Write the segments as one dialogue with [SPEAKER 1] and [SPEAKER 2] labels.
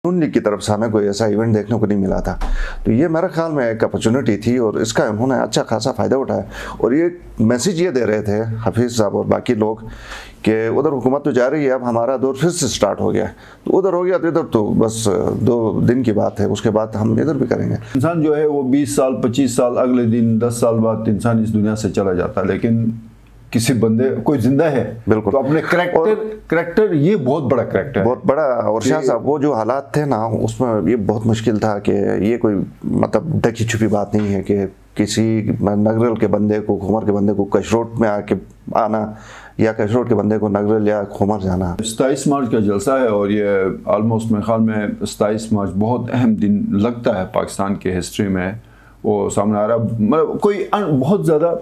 [SPEAKER 1] नून league की तरफ से हमें कोई ऐसा इवेंट देखने को नहीं मिला था, तो ये मेरे ख्याल में एक अपॉर्चुनिटी थी और इसका उन्होंने अच्छा खासा फ़ायदा उठाया। और ये मैसेज ये दे रहे थे हफीज़ साहब और बाकी लोग कि उधर हुकूमत तो जा रही है, अब हमारा दौर फिर से स्टार्ट हो गया है, तो उधर हो गया तो इधर तो बस 2 दिन की बात है, उसके बाद हम इधर भी करेंगे।
[SPEAKER 2] इंसान जो है वो 20 साल 25 साल अगले दिन 10 साल बाद इंसान इस दुनिया से चला जाता है, लेकिन किसी बंदे कोई जिंदा है
[SPEAKER 1] बिल्कुल,
[SPEAKER 2] तो अपने करैक्टर ये बहुत बड़ा करैक्टर है,
[SPEAKER 1] बहुत बड़ा। और शाह साहब वो जो हालात थे ना, उसमें ये बहुत मुश्किल था कि ये कोई मतलब ढकी छुपी बात नहीं है कि किसी नगरल के बंदे को, खुमर के बंदे को कशरोट में आके आना या कशरोट के बंदे को नगरल या खुमर जाना।
[SPEAKER 2] 27 मार्च का जलसा है और ये ऑलमोस्ट मेरे ख्याल में 27 मार्च बहुत अहम दिन लगता है पाकिस्तान के हिस्ट्री में। वो सामने आ रहा, मतलब कोई बहुत ज़्यादा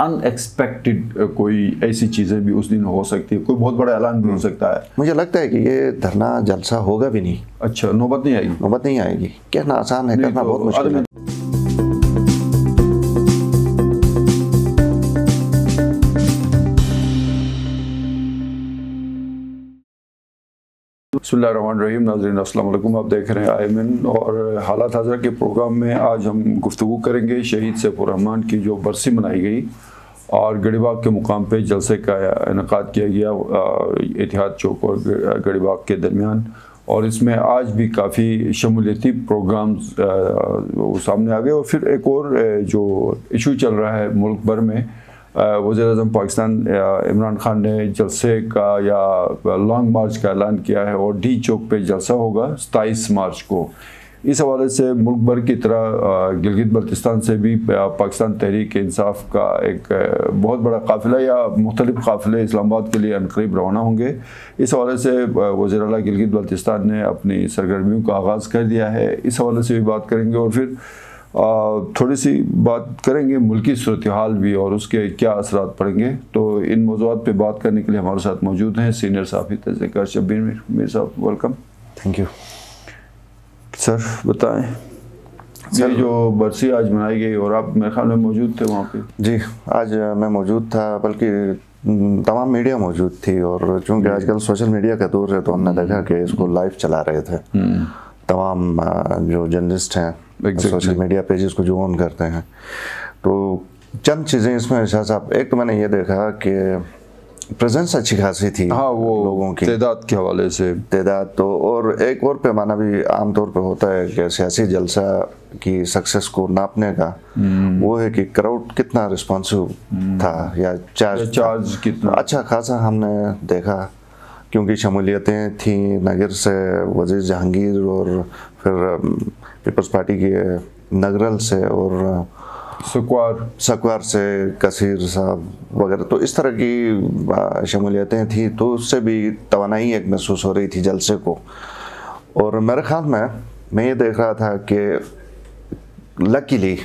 [SPEAKER 2] अनएक्सपेक्टेड कोई ऐसी चीज़ें भी उस दिन हो सकती है, कोई बहुत बड़ा ऐलान भी हो सकता है।
[SPEAKER 1] मुझे लगता है कि ये धरना जलसा होगा भी नहीं।
[SPEAKER 2] अच्छा, नौबत नहीं आएगी?
[SPEAKER 1] नौबत नहीं आएगी, कहना आसान है, करना बहुत मुश्किल है।
[SPEAKER 2] बिस्मिल्लाहिर्रहमानिर्रहीम। नाज़रीन अस्सलाम वालेकुम, आप देख रहे हैं IMN और हालात हाज़िर के प्रोग्राम में आज हम गुफ्तगू करेंगे शहीद सैफुर रहमान की जो बरसी मनाई गई और गढ़ीबाग के मुकाम पे जलसे का इनेकाद किया गया इतिहाद चौक और गढ़ीबाग के दरमियान। और इसमें आज भी काफ़ी शमूलियती प्रोग्राम्स सामने आ गए। और फिर एक और जो इशू चल रहा है मुल्क भर में, वज़ीर-ए-आज़म पाकिस्तान इमरान खान ने जलसे का या लॉन्ग मार्च का ऐलान किया है और डी चौक पे जलसा होगा 27 मार्च को। इस हवाले से मुल्क भर की तरह गिलगित बल्तिस्तान से भी पाकिस्तान तहरीक इंसाफ का एक बहुत बड़ा काफ़िला या मुख्तलिफ काफ़िले इस्लामाबाद के लिए अनकरीब रवाना होंगे। इस हवाले से वज़ीर आला गिलगित बल्तिस्तान ने अपनी सरगर्मियों का आगाज़ कर दिया है। इस हवाले से भी बात करेंगे और फिर थोड़ी सी बात करेंगे मुल्की सूरत हाल भी और उसके क्या असरात पड़ेंगे। तो इन मौज़ूआत पे बात करने के लिए हमारे साथ मौजूद हैं सीनियर सहाफ़ी तज़किया शब्बीर मीर साहब, वेलकम।
[SPEAKER 1] Thank you
[SPEAKER 2] sir. बताएं सर, ये जो बरसी आज मनाई गई और आप मेरे ख्याल में मौजूद थे वहाँ पे?
[SPEAKER 1] जी, आज मैं मौजूद था, बल्कि तमाम मीडिया मौजूद थी। और चूँकि आजकल सोशल मीडिया का दौर है तो हमने देखा कि इसको लाइव चला रहे थे तमाम जो जर्नलिस्ट हैं, सोशल मीडिया पेजेस को जो ऑन करते हैं। तो चंद चीज़ें इसमें शाह साहब, एक तो मैंने ये देखा कि प्रेजेंस अच्छी खासी थी।
[SPEAKER 2] हाँ, वो
[SPEAKER 1] लोगों की
[SPEAKER 2] तादाद के हवाले से
[SPEAKER 1] तादाद तो, और एक और पैमाना भी आम तौर पे होता है कि सियासी जलसा की सक्सेस को नापने का, वो है कि क्राउड कितना रिस्पॉन्सिव था या चार्ज
[SPEAKER 2] कितना
[SPEAKER 1] अच्छा खासा हमने देखा। क्योंकि शमूलियतें थी नगर से वज़ीर जहांगीर और फिर पीपल्स पार्टी के नगरल से और सकवार से कसीर साहब वगैरह, तो इस तरह की शमूलियतें थी, तो उससे भी तवानाई एक महसूस हो रही थी जलसे को। और मेरे ख्याल में मैं ये देख रहा था कि लकीली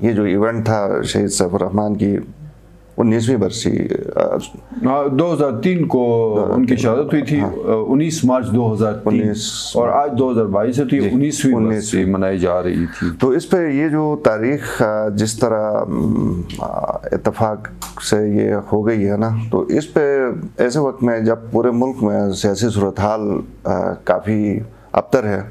[SPEAKER 1] ये जो इवेंट था शहीद सैफुर रहमान की 19वीं बरसी
[SPEAKER 2] 2003 को उनकी शहादत हुई थी। 19 मार्च 2003 और आज 2022 से 19वीं बरसी मनाई जा रही थी।
[SPEAKER 1] तो इस पे ये जो तारीख जिस तरह इत्तेफाक से ये हो गई है ना, तो इस पे ऐसे वक्त में जब पूरे मुल्क में सियासी सूरत हाल काफ़ी अबतर है,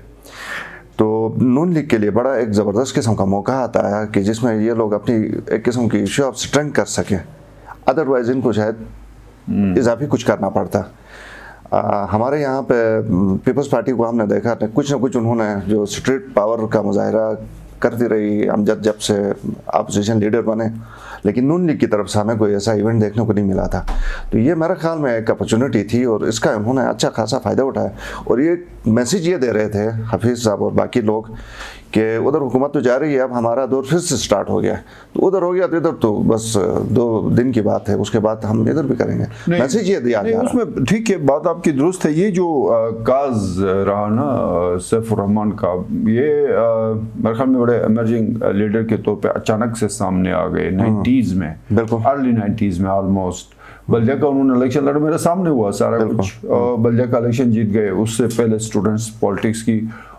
[SPEAKER 1] तो नून लीग के लिए बड़ा एक ज़बरदस्त किस्म का मौका आता है कि जिसमें ये लोग अपनी एक किस्म की इशू ऑफ स्ट्रेंथ कर सकें। अदरवाइज़ इनको शायद इजाफी कुछ करना पड़ता। हमारे यहाँ पे पीपल्स पार्टी को हमने देखा कुछ ना कुछ उन्होंने जो स्ट्रीट पावर का मुजाहरा करती रही अमजद जब से अपोजिशन लीडर बने, लेकिन नून लीग की तरफ से हमें कोई ऐसा इवेंट देखने को नहीं मिला था। तो ये मेरे ख्याल में एक अपॉर्चुनिटी थी और इसका उन्होंने अच्छा खासा फ़ायदा उठाया। और ये मैसेज ये दे रहे थे हफीज़ साहब और बाकी लोग कि उधर हुकूमत तो जा रही है, अब हमारा दौर फिर से स्टार्ट हो गया है, तो उधर हो गया तो इधर तो बस 2 दिन की बात है, उसके बाद हम इधर भी करेंगे। मैसेज ये दिया जा रहा है।
[SPEAKER 2] उसमें ठीक है, बात आपकी दुरुस्त है। ये जो काज रहा ना सैफुर रहमान का, ये मेरे ख्याल में बड़े इमर्जिंग लीडर के तौर पे अचानक से सामने आ गए 90s में, बिल्कुल अर्ली 90s में ऑलमोस्ट। बल्दिया का उन्होंने इलेक्शन लड़ा, मेरे सामने हुआ सारा कुछ, बल्दिया का इलेक्शन जीत गए। उससे पहले स्टूडेंट्स पॉलिटिक्स की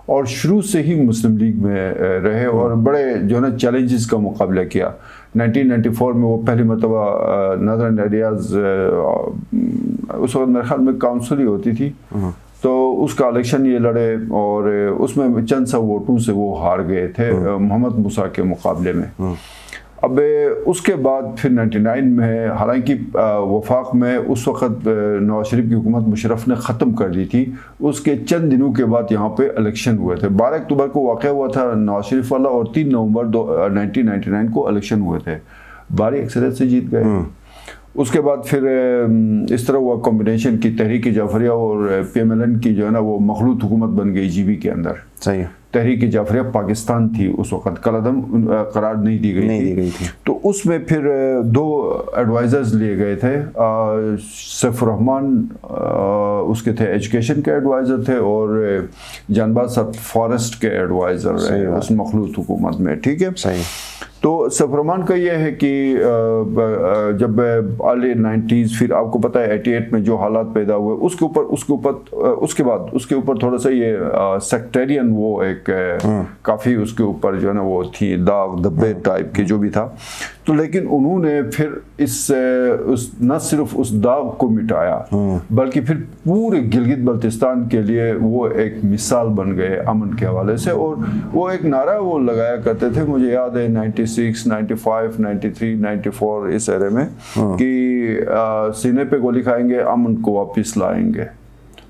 [SPEAKER 2] और शुरू से ही मुस्लिम लीग में रहे और बड़े जो है ना चैलेंजेस का मुकाबला किया। 1994 में वो पहली मरतबा नॉर्दर्न एरियाज, उस वक्त मेरे ख्याल में काउंसिल ही होती थी, तो उसका इलेक्शन ये लड़े और उसमें चंद सा वोटों से वो हार गए थे मोहम्मद मूसा के मुकाबले में। अब उसके बाद फिर 99 में, हालांकि वफाक में उस वक़्त नवाज शरीफ की हुकूमत मुशर्रफ ने ख़त्म कर दी थी, उसके चंद दिनों के बाद यहाँ पे इलेक्शन हुए थे। 12 अक्टूबर को वाक़या हुआ था नवाज शरीफ वाला, और 3 नवंबर 1999 को इलेक्शन हुए थे, भारी अक्सरियत से जीत गए। उसके बाद फिर इस तरह हुआ कॉम्बिनेशन की तहरीक जाफरिया और PMLN की जो है ना वो मखलूत हुकूमत बन गई GB के अंदर।
[SPEAKER 1] सही है। तहरीक
[SPEAKER 2] जाफरिया पाकिस्तान थी उस वक़्त, कलअदम करार नहीं दी गई थी। तो उसमें फिर 2 एडवाइज़र्स लिए गए थे। सैफुर रहमान उसके थे एजुकेशन के एडवाइज़र थे, और जानबाज साहब फॉरेस्ट के एडवाइज़र रहे उस मखलूत हुकूमत में। ठीक है, सही। तो सैफुर रहमान का ये है कि जब अर्ली 90s, फिर आपको पता है 88 में जो हालात पैदा हुए, उसके ऊपर थोड़ा सा ये सेक्टेरियन वो एक काफ़ी उसके ऊपर जो है ना वो थी दाग धब्बे टाइप के जो भी था। तो लेकिन उन्होंने फिर न सिर्फ उस दाग को मिटाया, बल्कि फिर पूरे गिलगित बल्तिस्तान के लिए वो एक मिसाल बन गए अमन के हवाले से। और वो एक नारा वो लगाया करते थे, मुझे याद है 96, 95, 93, 94 इस एरे में, कि सीने पे गोली खाएंगे अमन को वापस लाएंगे,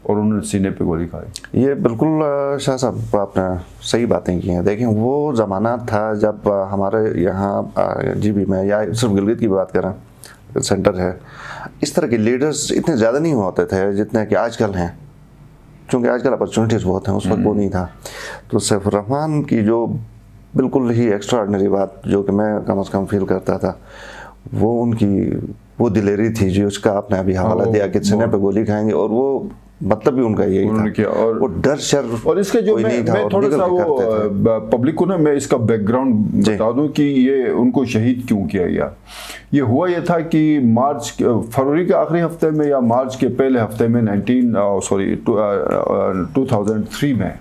[SPEAKER 2] और उन्होंने सीने पे गोली खाई।
[SPEAKER 1] ये बिल्कुल शाह साहब आपने सही बातें की हैं। देखें वो ज़माना था जब हमारे यहाँ GB में, या सिर्फ गिलगित की बात करें, सेंटर है, इस तरह के लीडर्स इतने ज़्यादा नहीं होते थे जितने कि आजकल हैं, क्योंकि आजकल अपॉर्चुनिटीज़ बहुत हैं, उस वक्त वो नहीं था। तो सैफुर रहमान की जो बिल्कुल ही एक्स्ट्राऑर्डिनरी बात जो कि मैं कम से कम फील करता था, वो उनकी वो दिलेरी थी जो उसका आपने अभी हवाला दिया कि सीने पे गोली खाएंगे, और वो मतलब भी उनका यही था।
[SPEAKER 2] और
[SPEAKER 1] वो डर शर,
[SPEAKER 2] और इसके जो मैं थोड़ा सा वो पब्लिक को ना मैं इसका बैकग्राउंड बता दूं कि ये उनको शहीद क्यों किया गया। ये हुआ ये था कि फरवरी के आखिरी हफ्ते में या मार्च के पहले हफ्ते में 2003 में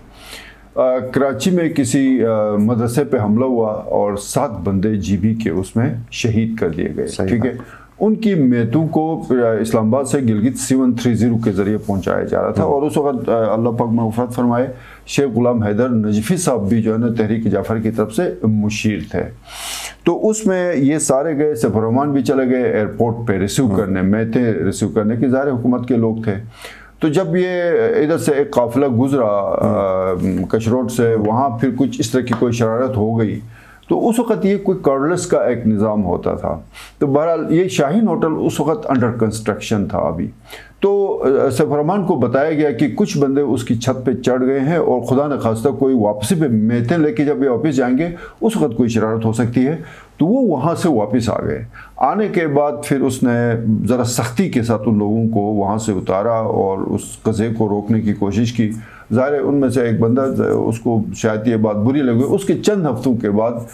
[SPEAKER 2] कराची में किसी मदरसे पे हमला हुआ और 7 बंदे GB के उसमें शहीद कर दिए गए। ठीक है, उनकी मैतों को इस्लामाबाद से गिलगित C130 के ज़रिए पहुंचाया जा रहा था, और उस वक्त अल्लाह पाक मग़फ़िरत फरमाए शेख गुलाम हैदर नजफ़ी साहब भी जो है ना तहरीक जाफ़र की तरफ से मुशीर थे। तो उसमें ये सारे गए, सैफुर रहमान भी चले गए एयरपोर्ट पे रिसीव करने, मैतें रिसीव करने की ज़ाहिर हुकूमत के लोग थे। तो जब ये इधर से एक काफ़िला गुजरा कशरोट से, वहाँ फिर कुछ इस तरह की कोई शरारत हो गई। तो उस वक़्त ये कोई कार्डलेस का एक निज़ाम होता था। तो बहरहाल ये शाहीन होटल उस वक़्त अंडर कंस्ट्रक्शन था अभी। तो सैफुर रहमान को बताया गया कि कुछ बंदे उसकी छत पे चढ़ गए हैं, और खुदा न खास्ता कोई वापसी पे मैतें लेके जब ये वापस जाएंगे उस वक़्त कोई शरारत हो सकती है। तो वो वहाँ से वापस आ गए। आने के बाद फिर उसने ज़रा सख्ती के साथ उन लोगों को वहाँ से उतारा और उस कज़े को रोकने की कोशिश की। ज़ाहिर है उनमें से एक बंदा, उसको शायद ये बात बुरी लगी, उसके चंद हफ्तों के बाद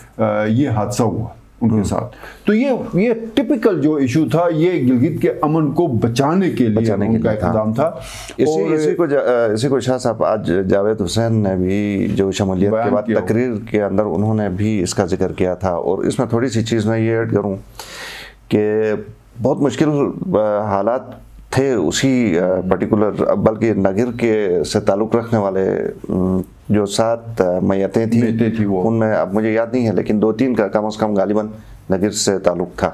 [SPEAKER 2] ये हादसा हुआ उनके साथ। तो ये टिपिकल जो इशू था, ये गिलगित के अमन को बचाने के लिए उनका इक़दाम था।
[SPEAKER 1] इसी को शाह साहब आज जावेद हुसैन ने भी जो शमूलियत के बाद तकरीर के अंदर उन्होंने भी इसका जिक्र किया था। और इसमें थोड़ी सी चीज़ मैं ये ऐड करूँ कि बहुत मुश्किल हालात थे उसी पर्टिकुलर, बल्कि नगर के से ताल्लुक़ रखने वाले जो 7 मैयतें थी उनमें अब मुझे याद नहीं है, लेकिन 2-3 का कम से कम गालिबन नगर से ताल्लुक़ था।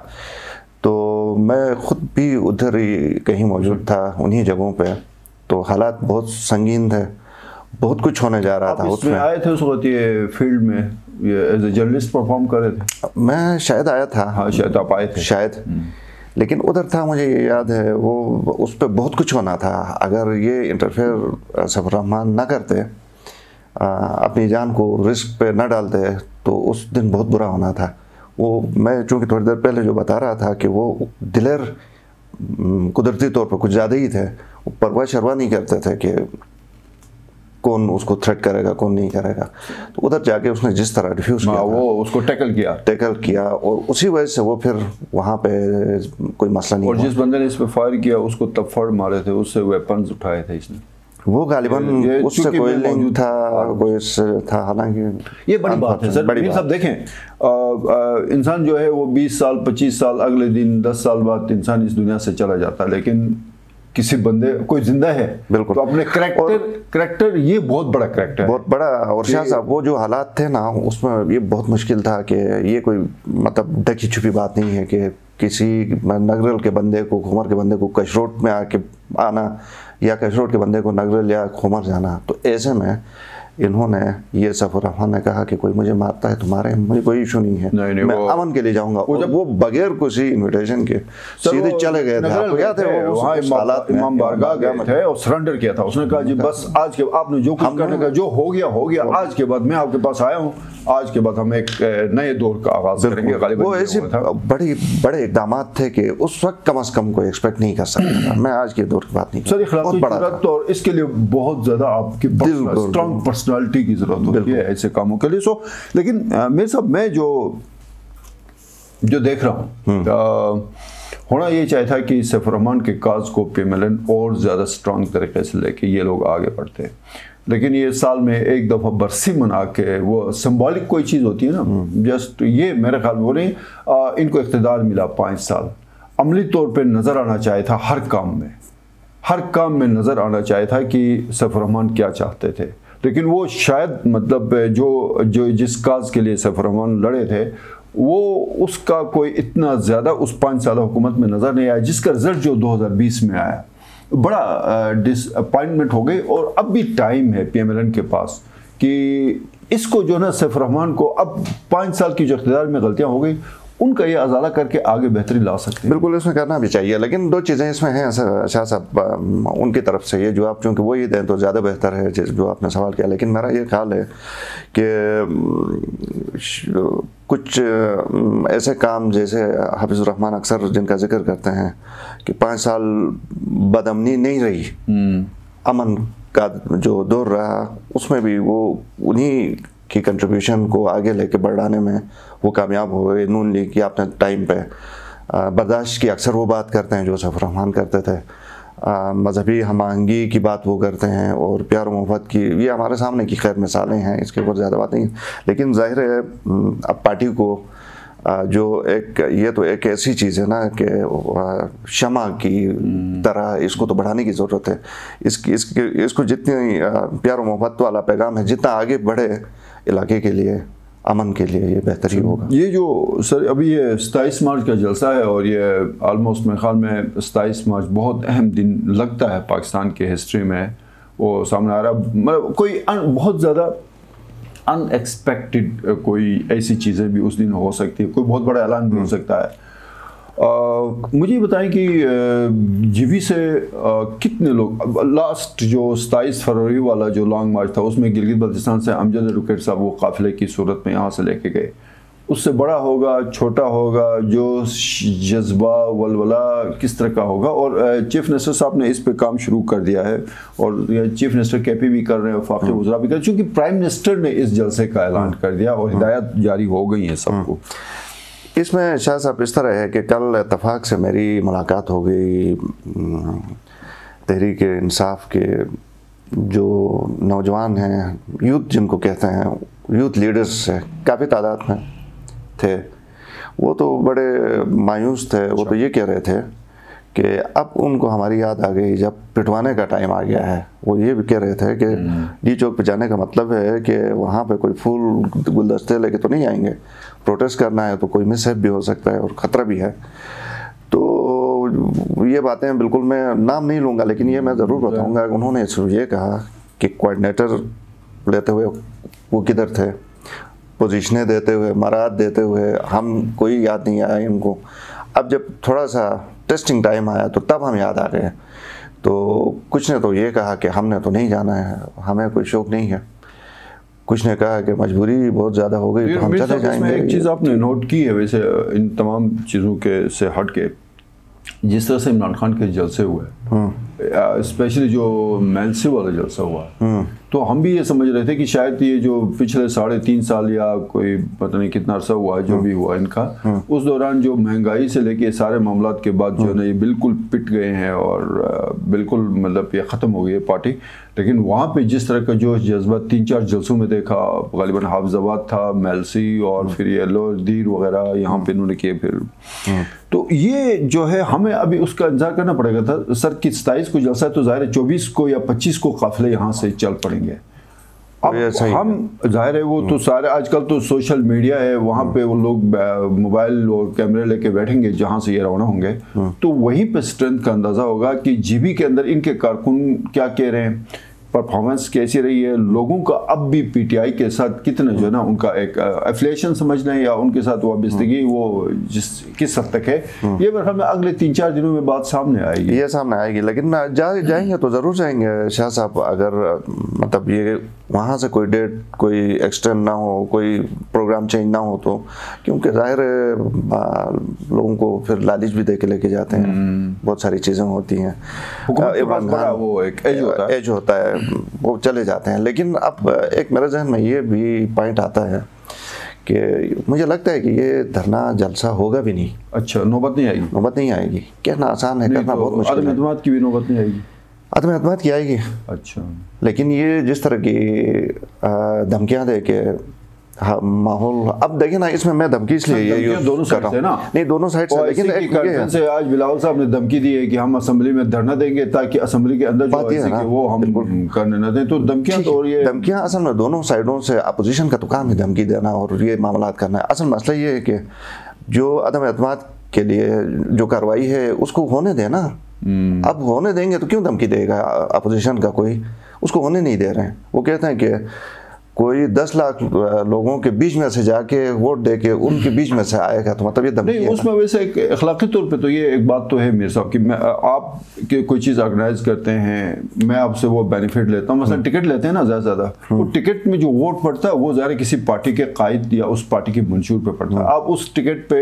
[SPEAKER 1] तो मैं ख़ुद भी उधर ही कहीं मौजूद था उन्हीं जगहों पे। तो हालात बहुत संगीन थे, बहुत कुछ होने जा रहा था।
[SPEAKER 2] उसमें आए थे उस वक्त ये फील्ड में, ये एज ए जर्नलिस्ट परफॉर्म कर रहे थे?
[SPEAKER 1] मैं शायद आया था।
[SPEAKER 2] हाँ शायद आप आए थे
[SPEAKER 1] शायद, लेकिन उधर था, मुझे ये याद है। वो उस पर बहुत कुछ होना था। अगर ये इंटरफेयर सैफुर रहमान ना करते, अपनी जान को रिस्क पे न डालते, तो उस दिन बहुत बुरा होना था। वो मैं चूँकि थोड़ी देर पहले जो बता रहा था कि वो दिलेर कुदरती तौर पर कुछ ज़्यादा ही थे, वो परवाह शरवा नहीं करते थे कि कौन उसको थ्रेट करेगा कौन नहीं करेगा। तो उधर जाके उसने जिस तरह रिफ्यूज़ किया,
[SPEAKER 2] वो उसको टैकल किया, और
[SPEAKER 1] उसी वजह से वो फिर वहाँ पे कोई मसला नहीं।
[SPEAKER 2] और जिस बंदे ने इस पे फायर किया उसको तफड़ मारे थे, उससे वेपन्स उठाए थे इसने।
[SPEAKER 1] वो गालिबन उससे कोई लिंक था, कोई था। हालांकि
[SPEAKER 2] ये बड़ी बात है सर, बड़ी बात। देखें इंसान जो है वो 20 साल 25 साल अगले दिन 10 साल बाद इंसान इस दुनिया से चला जाता है, लेकिन किसी बंदे कोई जिंदा है
[SPEAKER 1] बिल्कुल,
[SPEAKER 2] तो अपने करैक्टर ये बहुत बड़ा करैक्टर है,
[SPEAKER 1] बहुत बड़ा। और शाह साहब वो जो हालात थे ना, उसमें ये बहुत मुश्किल था कि ये कोई मतलब ढकी छुपी बात नहीं है कि किसी नगरल के बंदे को, खोमर के बंदे को कशरोट में आके आना या कशरोट के बंदे को नगरल या खोमर जाना। तो ऐसे में इन्होंने ये सफर रहमान ने कहा कि कोई मुझे मारता है तो मारे, मुझे कोई इशू नहीं है,
[SPEAKER 2] नहीं,
[SPEAKER 1] मैं अमन के लिए जाऊंगा। वो बगैर किसी इन्विटेशन के सीधे चले गए थे। आपको याद है वो हालात में
[SPEAKER 2] इमाम बारगाह गए थे और सरेंडर किया था। उसने कहा जी बस आज के आपने जो कुछ करने का जो हो गया, आज के बाद मैं आपके पास आया हूँ, आज के बाद हम एक नए दौर का आगाज करेंगे।
[SPEAKER 1] वो ऐसे बड़े इकदाम थे कि उस वक्त कम से कम कोई एक्सपेक्ट नहीं कर सकता था। मैं आज के दौर की बात नहीं
[SPEAKER 2] सर, इखलाकी जुर्रत और इसके लिए बहुत ज्यादा आपकी स्ट्रॉन्ग पर्सनालिटी की जरूरत होती है ऐसे कामों के लिए। लेकिन मेरे साहब मैं जो देख रहा हूँ, होना ये चाहिए था कि सैफ रहमान के काज को PMLN और ज़्यादा स्ट्रांग तरीके से लेके ये लोग आगे बढ़ते, लेकिन ये साल में एक दफ़ा बरसी मना के वो सिंबॉलिक कोई चीज़ होती है ना, जस्ट ये मेरे ख्याल में वो नहीं। इनको इख्तिदार मिला 5 साल, अमली तौर पे नज़र आना चाहिए था हर काम में नज़र आना चाहिए था कि सैफ रहमान क्या चाहते थे। लेकिन वो शायद मतलब जो जिस काज के लिए सैफ रहमान लड़े थे वो उसका कोई इतना ज़्यादा उस 5 साल हुकूमत में नज़र नहीं आया, जिसका रिजल्ट जो 2020 में आया बड़ा डिसअपॉइंटमेंट हो गई। और अब भी टाइम है PMLN के पास कि इसको जो ना सैफ रहमान को अब 5 साल की जो इख्तियार में गलतियाँ हो गई उनका ये अजाला करके आगे बेहतरी ला सकते हैं।
[SPEAKER 1] बिल्कुल, इसमें करना भी चाहिए। लेकिन 2 चीज़ें इसमें हैं शाह साहब उनकी तरफ से, ये जवाब चूँकि वो ही दें तो ज़्यादा बेहतर है जो आपने सवाल किया। लेकिन मेरा ये ख्याल है कि कुछ ऐसे काम जैसे हाफिज़ुर रहमान अक्सर जिनका जिक्र करते हैं कि 5 साल बदअमनी नहीं रही, अमन का जो दौर रहा उसमें भी वो उन्हीं की कंट्रीब्यूशन को आगे लेके बढ़ाने में वो कामयाब हो गए। नून लीग की आपने टाइम पे बर्दाश्त की अक्सर वो बात करते हैं जो सैफ रहमान करते थे, मजहबी हम आहंगी की बात वो करते हैं और प्यार मोहब्बत की, ये हमारे सामने की खैर मिसालें हैं, इसके ऊपर ज़्यादा बात नहीं। लेकिन जाहिर है अब पार्टी को जो ये तो एक ऐसी चीज़ है ना कि शमा की तरह इसको तो बढ़ाने की ज़रूरत है। इसको जितनी प्यार मोहब्बत वाला पैगाम है, जितना आगे बढ़े इलाके के लिए, अमन के लिए, ये बेहतर ही होगा।
[SPEAKER 2] ये जो सर अभी ये 27 मार्च का जलसा है और ये ऑलमोस्ट मेरे ख्याल में 27 मार्च बहुत अहम दिन लगता है पाकिस्तान की हिस्ट्री में, वो सामने आ रहा, मतलब कोई बहुत ज़्यादा अनएक्सपेक्टेड कोई ऐसी चीज़ें भी उस दिन हो सकती है, कोई बहुत बड़ा ऐलान भी हो सकता है। मुझे बताएं कि जीवी से कितने लोग, लास्ट जो 27 फरवरी वाला जो लॉन्ग मार्च था उसमें गिलगित बल्तिस्तान से अमजद एडवोकेट साहब वो काफिले की सूरत में यहाँ से लेके गए, उससे बड़ा होगा छोटा होगा, जो जज्बा वलवला किस तरह का होगा। और चीफ मिनिस्टर साहब ने इस पे काम शुरू कर दिया है और चीफ मिनिस्टर KP भी कर रहे हैं, वफाकी वज़रा भी कर रहे हैं, चूँकि प्राइम मिनिस्टर ने इस जलसे का ऐलान कर दिया और हिदायत जारी हो गई है सबको।
[SPEAKER 1] इसमें शाह साहब इस तरह है कि कल इत्तफाक से मेरी मुलाकात हो गई तहरीक इंसाफ के जो नौजवान हैं, यूथ जिनको कहते हैं, यूथ लीडर्स से काफ़ी तादाद में थे। वो तो बड़े मायूस थे, वो तो ये कह रहे थे कि अब उनको हमारी याद आ गई जब पिटवाने का टाइम आ गया है। वो ये भी कह रहे थे कि डी चौक पे जाने का मतलब है कि वहाँ पे कोई फूल गुलदस्ते लेके तो नहीं आएंगे, प्रोटेस्ट करना है तो कोई मिसहैप भी हो सकता है और ख़तरा भी है। तो ये बातें बिल्कुल मैं नाम नहीं लूँगा, लेकिन ये मैं ज़रूर बताऊँगा कि उन्होंने ये कहा कि कोऑर्डिनेटर लेते हुए वो किधर थे, पोजीशनें देते हुए, मराद देते हुए, हम कोई याद नहीं आया इनको। अब जब थोड़ा सा टेस्टिंग टाइम आया तो तब हम याद आ गए। तो कुछ ने तो ये कहा कि हमने तो नहीं जाना है, हमें कोई शौक नहीं है। कुछ ने कहा कि मजबूरी बहुत ज़्यादा हो गई तो हम चले जाएंगे।
[SPEAKER 2] एक चीज़ आपने नोट की है वैसे इन तमाम चीज़ों के से हट के, जिस तरह से इमरान खान के जलसे हुए, स्पेशली जो मेलसी वाला जलसा हुआ, तो हम भी ये समझ रहे थे कि शायद ये जो पिछले 3.5 साल या कोई पता नहीं कितना अरसा हुआ है जो भी हुआ इनका, उस दौरान जो महंगाई से लेके सारे मामलात के बाद जो है ना ये बिल्कुल पिट गए हैं और बिल्कुल मतलब ये ख़त्म हो गई है पार्टी। लेकिन वहाँ पे जिस तरह का जो जज्बा 3-4 जलसों में देखा, गालिबन हाफिजाबाद था, मेलसी और फिर ये लोअर दीर वगैरह यहाँ पे इन्होंने किए फिर, तो ये जो है हमें अभी उसका इंतजार करना पड़ेगा था। सर की 27 को जलसा है तो ज़ाहिर है 24 को या 25 को काफिले यहाँ से चल पड़ेंगे। अब हम जाहिर है वो तो सारे आजकल तो सोशल मीडिया है, वहाँ पे वो लोग मोबाइल और कैमरे लेके बैठेंगे जहाँ से ये रवाना होंगे, तो वहीं पे स्ट्रेंथ का अंदाज़ा होगा कि जीबी के अंदर इनके कारकुन क्या कह रहे हैं, परफॉर्मेंस कैसी रही है, लोगों का अब भी पीटीआई के साथ कितना जो है ना उनका एक एफिलिएशन समझ लें या उनके साथ वाबस्तगी वो किस हद तक है, ये मेरे ख्याल में अगले 3-4 दिनों में बात सामने आएगी।
[SPEAKER 1] ये सामने आएगी, लेकिन जाएंगे तो ज़रूर जाएंगे शाह साहब, अगर मतलब ये वहाँ से कोई डेट कोई एक्सटेंड ना हो, कोई प्रोग्राम चेंज ना हो तो, क्योंकि जाहिर है लोगों को फिर लालच भी दे के लेके जाते हैं, बहुत सारी चीज़ें होती हैं,
[SPEAKER 2] इमरान खान वो एक
[SPEAKER 1] एज होता है वो चले जाते हैं। लेकिन अब एक मेरे जहन में ये भी पॉइंट आता है कि मुझे लगता है कि ये धरना जलसा होगा भी नहीं।
[SPEAKER 2] अच्छा, नौबत नहीं आएगी?
[SPEAKER 1] नौबत नहीं आएगी, कहना आसान है, करना बहुत मुश्किल है।
[SPEAKER 2] अदम-ए-एतमाद की भी नौबत नहीं आएगी?
[SPEAKER 1] अदम-ए-एतमाद की आएगी।
[SPEAKER 2] अच्छा, लेकिन
[SPEAKER 1] ये जिस तरह की धमकियां दे के माहौल, अब देखिए ना, इसमें मैं धमकी इसलिए ये यूज
[SPEAKER 2] दोनों साइड से ना,
[SPEAKER 1] नहीं दोनों साइड से, लेकिन एक
[SPEAKER 2] से आज बिलावल साहब ने धमकी दी है कि हम असेंबली में धरना देंगे ताकि असेंबली के अंदर जो है कि वो हम करने न दें, तो धमकियां तो ये
[SPEAKER 1] धमकियां असल में दोनों साइडों से, अपोजिशन का तो काम है धमकी देना और ये मामलात करना है। असल मसला ये है कि जो अदम-ए-एतमाद के लिए जो कार्रवाई है उसको होने देना, अब होने देंगे तो क्यों धमकी देगा अपोजिशन का कोई, उसको होने नहीं दे रहे हैं। वो कहते हैं कि कोई 10 लाख लोगों के बीच में से जाके वोट दे के उनके बीच में से आएगा, तो मतलब ये धमकी
[SPEAKER 2] नहीं। उसमें वैसे एक अखलाकी तौर पे तो ये एक बात तो है मीर साहब कि आप कोई चीज़ ऑर्गेनाइज करते हैं, मैं आपसे वो बेनिफिट लेता हूँ, मतलब टिकट लेते हैं ना ज़्यादा, वो टिकट में जो वोट पड़ता है वो ज़ाहिर किसी पार्टी के कायद या उस पार्टी के मंशूर पे पड़ता है। आप उस टिकट पे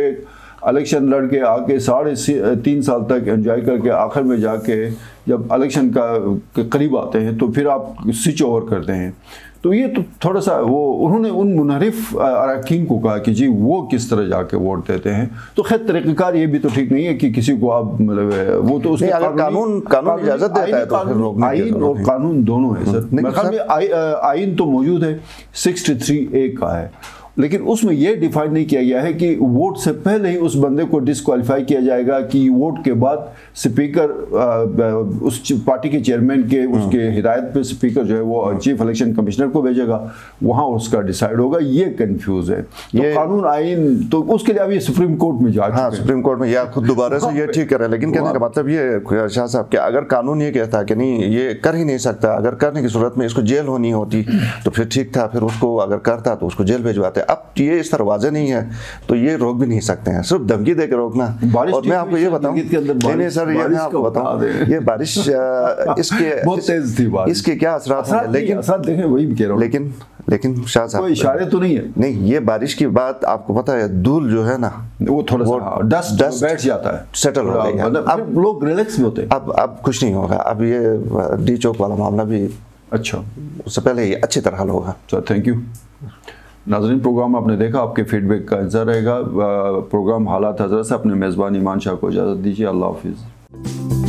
[SPEAKER 2] इलेक्शन लड़ के आके 3.5 साल तक एंजॉय करके आखिर में जाके जब इलेक्शन का करीब आते हैं तो फिर आप स्विच ओवर करते हैं। तो ये तो थोड़ा सा वो उन्होंने उन मुनहरिफ अरकान को कहा कि जी वो किस तरह जाके वोट देते हैं, तो खैर तरीक़ेकार ये भी तो ठीक नहीं है कि किसी को आप मतलब वो तो उसके
[SPEAKER 1] कानून इजाज़त देता है तो फिर रोकने की
[SPEAKER 2] आइन और कानून दोनों है सर। मेरे ख्याल में आइन तो मौजूद है, 63A का है, लेकिन उसमें यह डिफाइन नहीं किया गया है कि वोट से पहले ही उस बंदे को डिस्क्वालीफाई किया जाएगा कि वोट के बाद स्पीकर उस पार्टी के चेयरमैन के उसके हिदायत पे स्पीकर जो है वो चीफ इलेक्शन कमिश्नर को भेजेगा, वहां उसका डिसाइड होगा। ये कंफ्यूज है ये कानून आइन, तो उसके लिए अभी सुप्रीम कोर्ट में जा चुके हैं।
[SPEAKER 1] सुप्रीम कोर्ट में या खुद दोबारा से ये ठीक करें, लेकिन कहने का मतलब ये शाह साहब कि अगर कानून ये कहता कि नहीं ये कर ही नहीं सकता, अगर करने की सूरत में इसको जेल होनी होती तो फिर ठीक था, फिर उसको अगर करता तो उसको जेल भेजवाते। अब ये इस तरह वाज़ेह नहीं है तो ये रोक भी नहीं सकते हैं, सिर्फ धमकी दे के रोकना। और मैं आपको ये बताऊं, नहीं सर ये मैं आपको बताऊं, ये बारिश इसके
[SPEAKER 2] बहुत तेज थी बारिश,
[SPEAKER 1] इसके क्या असरात हैं, लेकिन
[SPEAKER 2] देखें वही कह रहा हूं,
[SPEAKER 1] लेकिन शाह साहब
[SPEAKER 2] कोई इशारे तो नहीं है।
[SPEAKER 1] नहीं, ये बारिश की बात आपको पता है, धूल जो है ना
[SPEAKER 2] वो थोड़ा सा डस्ट बैठ जाता है,
[SPEAKER 1] सेटल हो गया,
[SPEAKER 2] अब लोग रिलैक्स भी होते हैं।
[SPEAKER 1] अब कुछ नहीं होगा, अब ये डी चौक वाला मामला भी
[SPEAKER 2] अच्छा
[SPEAKER 1] उससे पहले ही अच्छी तरह हल होगा।
[SPEAKER 2] Sir thank you. नाज़रीन, प्रोग्राम आपने देखा, आपके फीडबैक का इंतज़ार रहेगा। प्रोग्राम हालात हज़रत से अपने मेज़बान ईमान शाह को इजाज़त दीजिए। अल्लाह हाफिज़।